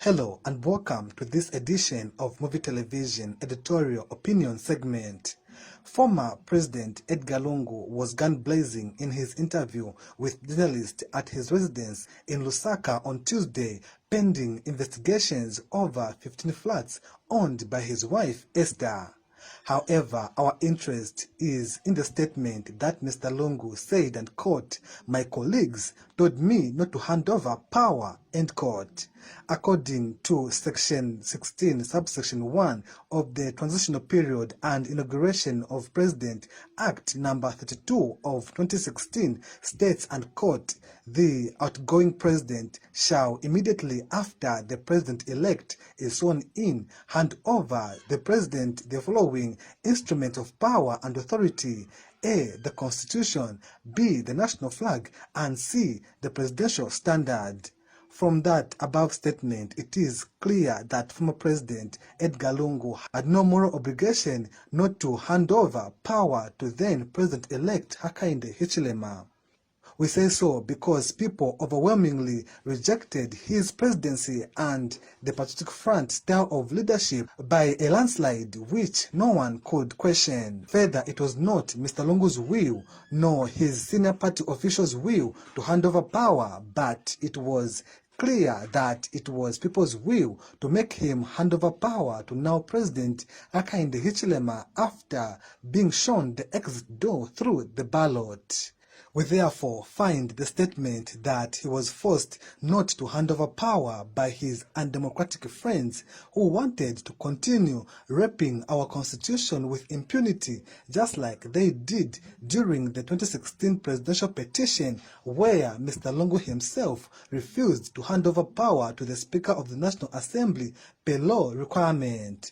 Hello and welcome to this edition of Movie Television Editorial Opinion segment. Former President Edgar Lungu was gun blazing in his interview with journalists at his residence in Lusaka on Tuesday, pending investigations over 15 flats owned by his wife Esther. However, our interest is in the statement that Mr. Lungu said, and quote, "My colleagues told me not to hand over power," end quote. According to Section 16, Subsection 1 of the Transitional Period and Inauguration of President Act Number 32 of 2016 states, and quote, "The outgoing president shall immediately after the president-elect is sworn in hand over the president the following instruments of power and authority: A. The Constitution, B. The national flag, and C. The presidential standard." From that above statement, it is clear that former President Edgar Lungu had no moral obligation not to hand over power to then President-elect Hakainde Hichilema. We say so because people overwhelmingly rejected his presidency and the Patriotic Front style of leadership by a landslide which no one could question. Further, it was not Mr. Lungu's will nor his senior party officials' will to hand over power, but it was clear that it was people's will to make him hand over power to now President Hakainde Hichilema after being shown the exit door through the ballot. We therefore find the statement that he was forced not to hand over power by his undemocratic friends who wanted to continue raping our constitution with impunity, just like they did during the 2016 presidential petition, where Mr. Lungu himself refused to hand over power to the Speaker of the National Assembly per law requirement.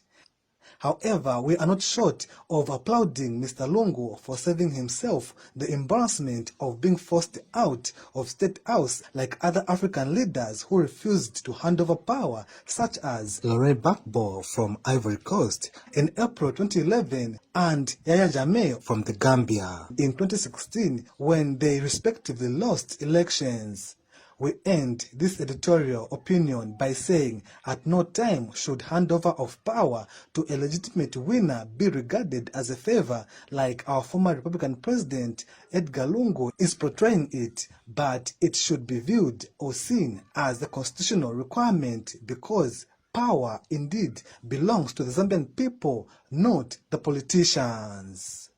However, we are not short of applauding Mr. Lungu for saving himself the embarrassment of being forced out of State House like other African leaders who refused to hand over power, such as Laurent Gbagbo from Ivory Coast in April 2011 and Yahya Jammeh from the Gambia in 2016 when they respectively lost elections. We end this editorial opinion by saying at no time should handover of power to a legitimate winner be regarded as a favor like our former Republican President Edgar Lungu is portraying it, but it should be viewed or seen as a constitutional requirement because power indeed belongs to the Zambian people, not the politicians.